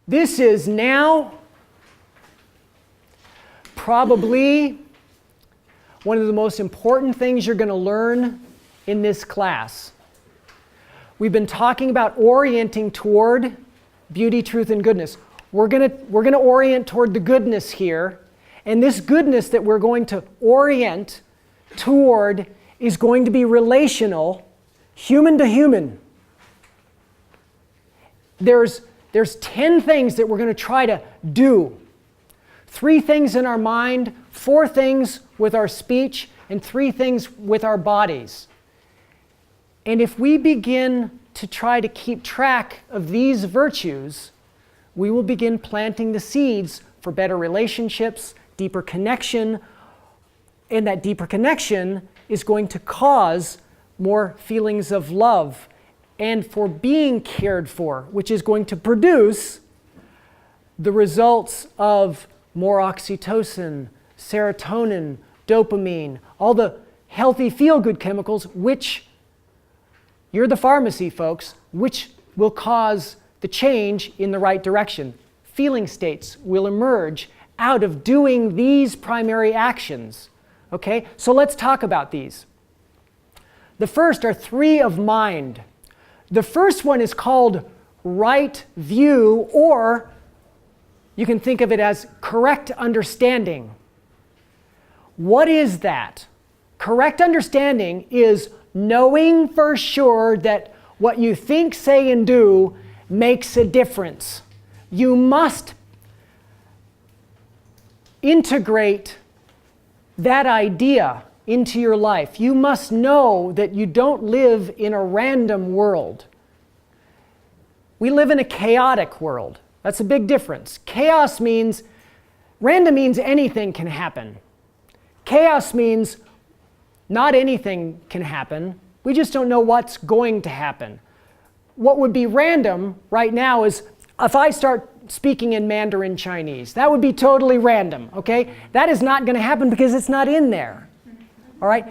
This is now probably one of the most important things you're going to learn in this class. We've been talking about orienting toward beauty, truth, and goodness. We're going to orient toward the goodness here, and this goodness that we're going to orient toward is going to be relational, human to human. There's 10 things that we're going to try to do. 3 things in our mind, 4 things with our speech, and 3 things with our bodies. And if we begin to try to keep track of these virtues, we will begin planting the seeds for better relationships, deeper connection, and that deeper connection is going to cause more feelings of love and for being cared for, which is going to produce the results of more oxytocin, serotonin, dopamine, all the healthy feel-good chemicals, which, you're the pharmacy folks, which will cause the change in the right direction. Feeling states will emerge out of doing these primary actions. Okay, so let's talk about these. The first are 3 of mind. The first one is called right view, or you can think of it as correct understanding. What is that? Correct understanding is knowing for sure that what you think, say, and do makes a difference. You must integrate that idea into your life. You must know that you don't live in a random world. We live in a chaotic world. That's a big difference. Chaos means, random means anything can happen. Chaos means not anything can happen. We just don't know what's going to happen. What would be random right now is if I start speaking in Mandarin Chinese. That would be totally random, okay? That is not going to happen because it's not in there. All right?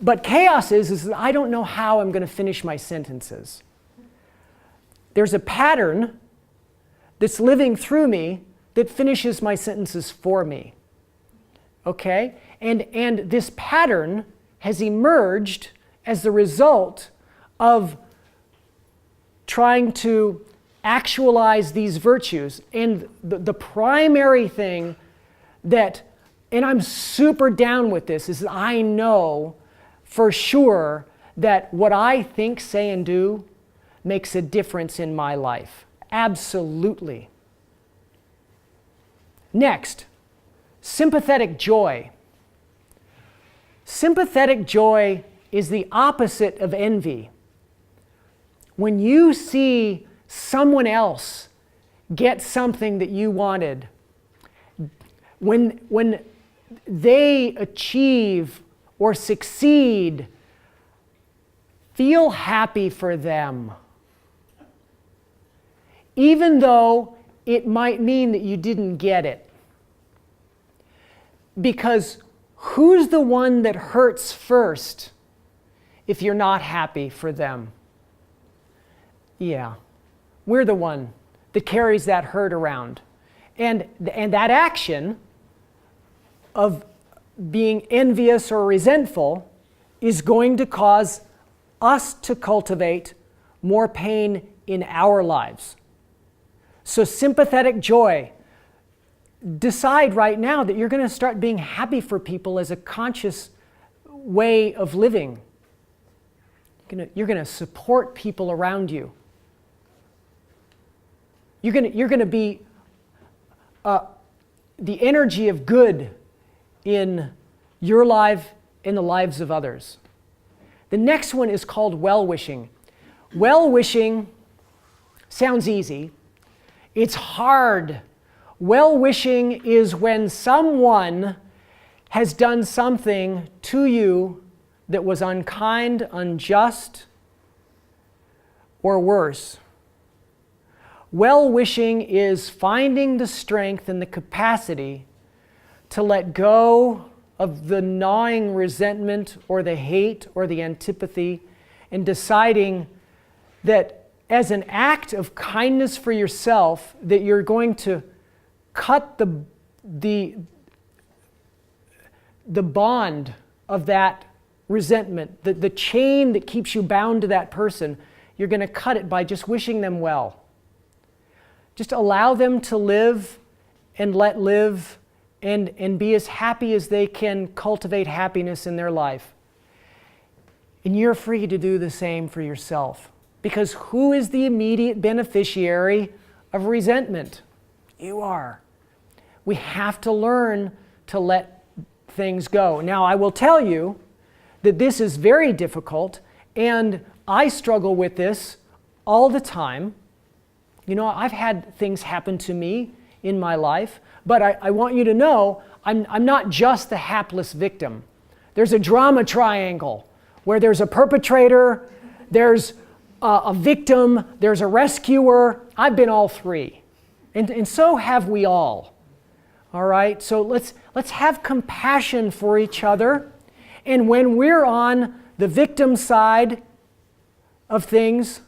But chaos is that I don't know how I'm going to finish my sentences. There's a pattern that's living through me that finishes my sentences for me. Okay? And this pattern has emerged as the result of trying to actualize these virtues. And the primary thing that, and I'm super down with this, is that I know for sure that what I think, say, and do makes a difference in my life. Absolutely. Next, sympathetic joy. Sympathetic joy is the opposite of envy. When you see someone else get something that you wanted, when they achieve or succeed, feel happy for them. Even though it might mean that you didn't get it. Because who's the one that hurts first if you're not happy for them? Yeah, we're the one that carries that hurt around. And that action of being envious or resentful is going to cause us to cultivate more pain in our lives. So sympathetic joy, decide right now that you're going to start being happy for people as a conscious way of living. You're going to support people around you. You're going to be the energy of good in your life, in the lives of others. The next one is called WellWishing. WellWishing sounds easy. It's hard. WellWishing is when someone has done something to you that was unkind, unjust, or worse. WellWishing is finding the strength and the capacity to let go of the gnawing resentment or the hate or the antipathy and deciding that as an act of kindness for yourself that you're going to cut the bond of that resentment, the chain that keeps you bound to that person. You're going to cut it by just wishing them well. Just allow them to live and let live and be as happy as they can cultivate happiness in their life. And you're free to do the same for yourself. Because who is the immediate beneficiary of resentment? You are. We have to learn to let things go. Now, I will tell you that this is very difficult, and I struggle with this all the time. You know, I've had things happen to me in my life, but I want you to know I'm not just the hapless victim. There's a drama triangle where there's a perpetrator, there's a victim, there's a rescuer. I've been all three. And so have we all. All right? So let's have compassion for each other. And when we're on the victim side of things,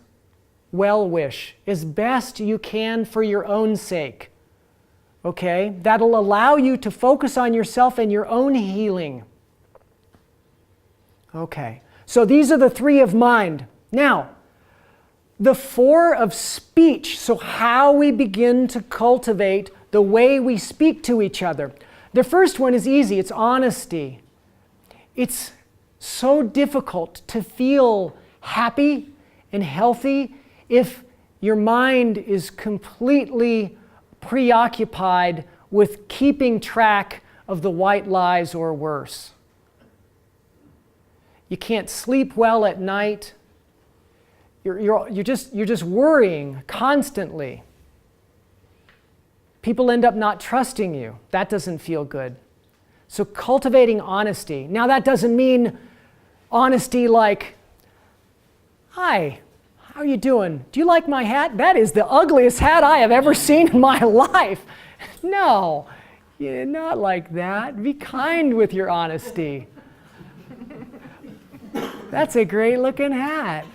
well wish as best you can for your own sake. Okay? That'll allow you to focus on yourself and your own healing. Okay. So these are the 3 of mind. Now, the 4 of speech. So how we begin to cultivate the way we speak to each other. The first one is easy. It's honesty. It's so difficult to feel happy and healthy if your mind is completely preoccupied with keeping track of the white lies or worse. You can't sleep well at night. You're just worrying constantly. People end up not trusting you. That doesn't feel good. So cultivating honesty. Now that doesn't mean honesty like, "Hi, how are you doing? Do you like my hat? That is the ugliest hat I have ever seen in my life." No, not like that. Be kind with your honesty. "That's a great looking hat."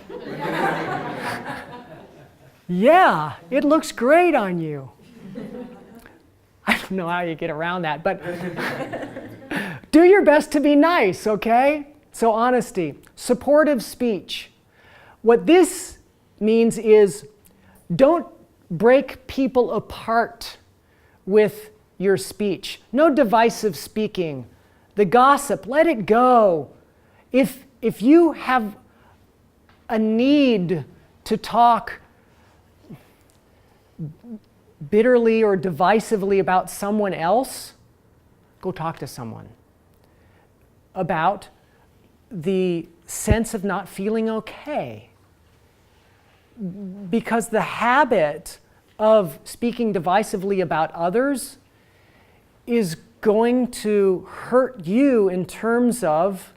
Yeah, it looks great on you. I don't know how you get around that, but do your best to be nice, okay? So honesty. Supportive speech. What this means is don't break people apart with your speech. No divisive speaking. The gossip, let it go. If you have a need to talk bitterly or divisively about someone else, go talk to someone about the sense of not feeling okay. Because the habit of speaking divisively about others is going to hurt you in terms of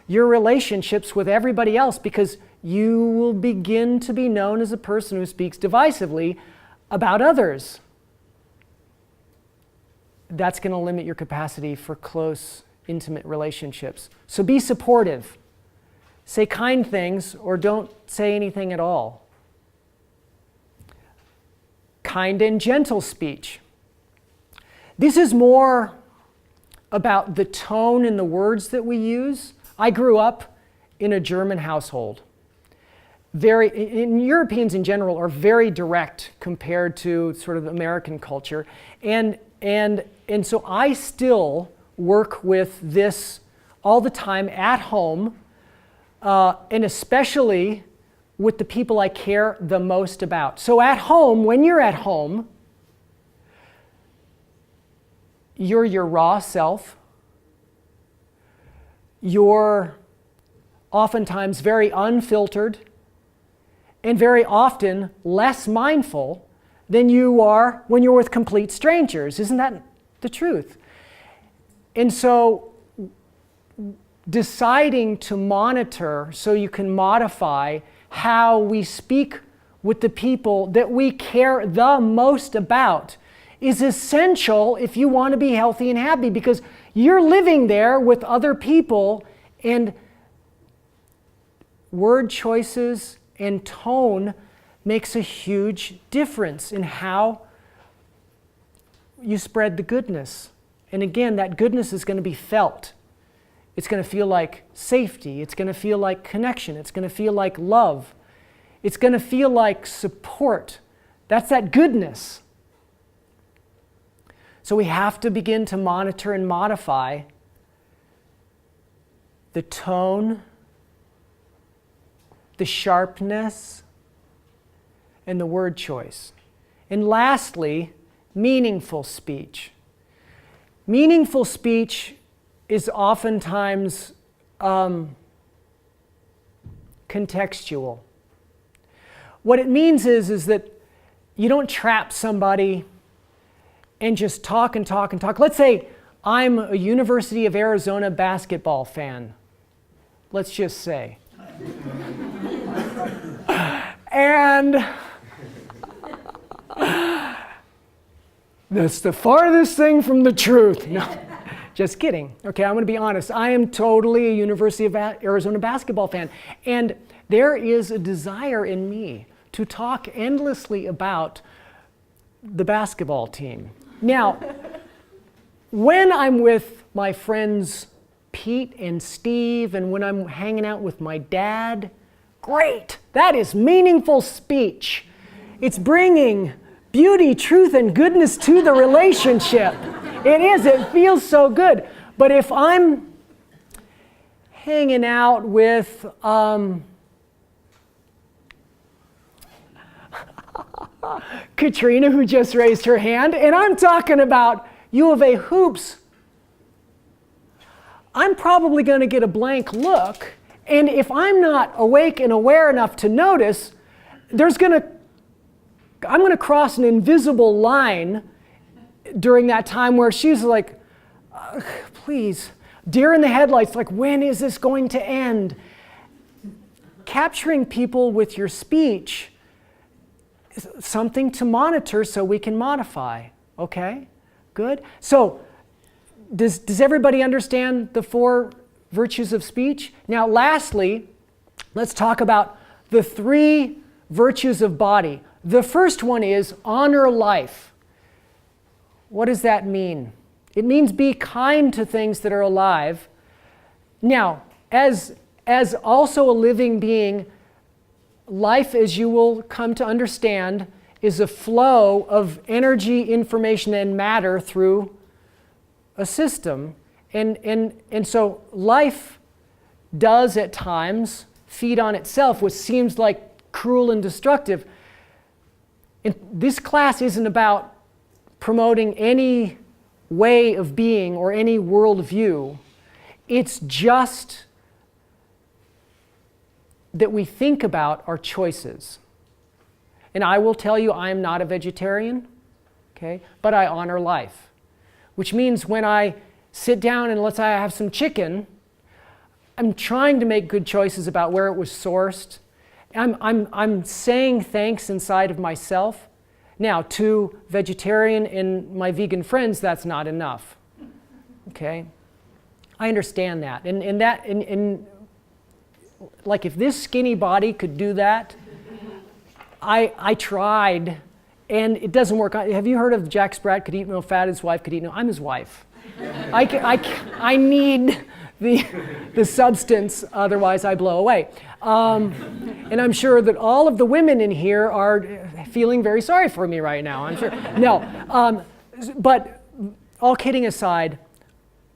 your relationships with everybody else, because you will begin to be known as a person who speaks divisively about others. That's going to limit your capacity for close, intimate relationships. So be supportive. Say kind things or don't say anything at all. Kind and gentle speech. This is more about the tone and the words that we use. I grew up in a German household. Europeans in general are very direct compared to sort of American culture. And so I still work with this all the time at home, and especially with the people I care the most about. So at home, when you're at home, you're your raw self. You're oftentimes very unfiltered and very often less mindful than you are when you're with complete strangers. Isn't that the truth? And so deciding to monitor so you can modify how we speak with the people that we care the most about is essential if you want to be healthy and happy, because you're living there with other people, and word choices and tone makes a huge difference in how you spread the goodness. And again, that goodness is going to be felt. It's going to feel like safety. It's going to feel like connection. It's going to feel like love. It's going to feel like support. That's that goodness. So we have to begin to monitor and modify the tone, the sharpness, and the word choice. And lastly, meaningful speech. Meaningful speech is oftentimes contextual. What it means is that you don't trap somebody and just talk and talk and talk. Let's say I'm a University of Arizona basketball fan. Let's just say. And that's the farthest thing from the truth. No, just kidding. Okay, I'm going to be honest. I am totally a University of Arizona basketball fan. And there is a desire in me to talk endlessly about the basketball team. Now, when I'm with my friends Pete and Steve, and when I'm hanging out with my dad, great. That is meaningful speech. It's bringing beauty, truth, and goodness to the relationship. It is. It feels so good. But if I'm hanging out with Katrina, who just raised her hand, and I'm talking about U of A hoops, I'm probably going to get a blank look. And if I'm not awake and aware enough to notice, I'm going to cross an invisible line during that time where she's like, please, deer in the headlights, like, when is this going to end? Capturing people with your speech is something to monitor so we can modify. Okay? Good? So, does everybody understand the 4 virtues of speech? Now, lastly, let's talk about the 3 virtues of body. The first one is honor life. What does that mean? It means be kind to things that are alive. Now, as also a living being, life, as you will come to understand, is a flow of energy, information, and matter through a system. And so life does at times feed on itself, which seems like cruel and destructive. And this class isn't about promoting any way of being or any worldview. It's just that we think about our choices. And I will tell you, I am not a vegetarian, okay? But I honor life, which means when I sit down and let's say I have some chicken, I'm trying to make good choices about where it was sourced. I'm saying thanks inside of myself. Now, to vegetarian and my vegan friends, that's not enough. Okay? I understand that. And like if this skinny body could do that, I tried, and it doesn't work. Have you heard of Jack Sprat could eat no fat, his wife could eat no? I'm his wife. I need the substance, otherwise I blow away. And I'm sure that all of the women in here are feeling very sorry for me right now, I'm sure. No, but all kidding aside,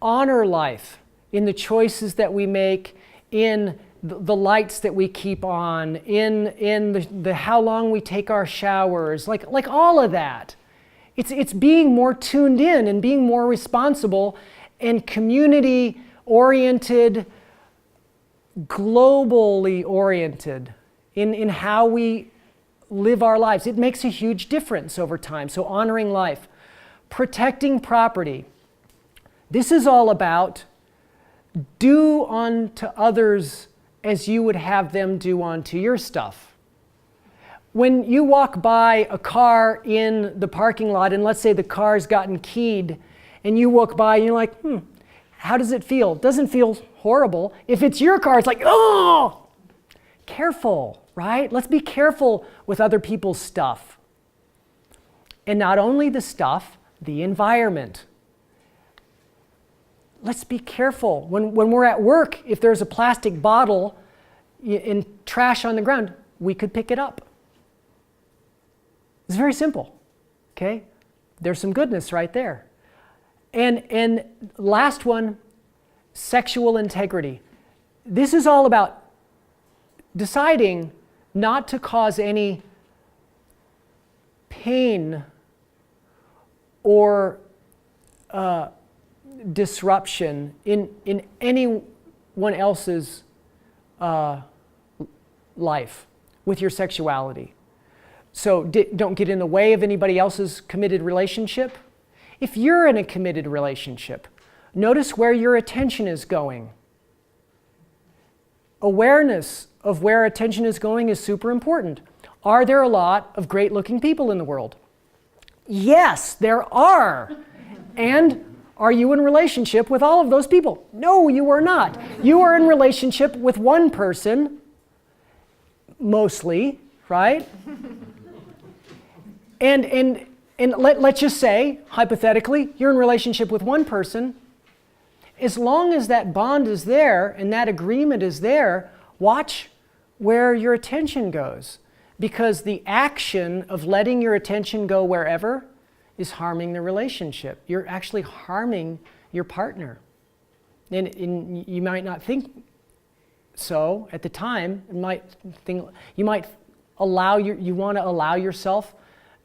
honor life in the choices that we make, in the lights that we keep on, in the how long we take our showers, like all of that. It's being more tuned in and being more responsible and community-oriented, globally oriented in how we live our lives. It makes a huge difference over time. So honoring life. Protecting property. This is all about do unto others as you would have them do unto your stuff. When you walk by a car in the parking lot, and let's say the car's gotten keyed, and you walk by and you're like, how does it feel? It doesn't feel horrible. If it's your car, it's like, oh! Careful, right? Let's be careful with other people's stuff. And not only the stuff, the environment. Let's be careful. When we're at work, if there's a plastic bottle in trash on the ground, we could pick it up. It's very simple, okay? There's some goodness right there. And last one, sexual integrity. This is all about deciding not to cause any pain or disruption in anyone else's life with your sexuality. So don't get in the way of anybody else's committed relationship. If you're in a committed relationship, notice where your attention is going. Awareness of where attention is going is super important. Are there a lot of great-looking people in the world? Yes, there are. And are you in relationship with all of those people? No, you are not. You are in relationship with one person, mostly, right? And let's just say, hypothetically, you're in relationship with one person. As long as that bond is there and that agreement is there, watch where your attention goes. Because the action of letting your attention go wherever is harming the relationship. You're actually harming your partner. And you might not think so at the time. You might want to allow yourself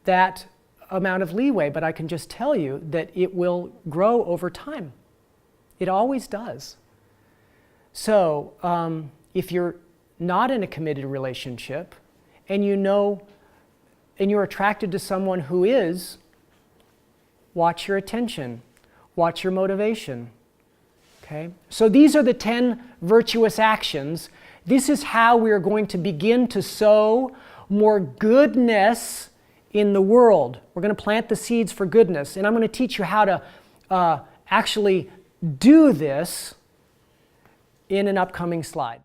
that amount of leeway, but I can just tell you that it will grow over time. It always does. So if you're not in a committed relationship and you know and you're attracted to someone who is, watch your attention, watch your motivation. Okay? So these are the 10 virtuous actions. This is how we are going to begin to sow more goodness in the world. We're going to plant the seeds for goodness, and I'm going to teach you how to actually do this in an upcoming slide.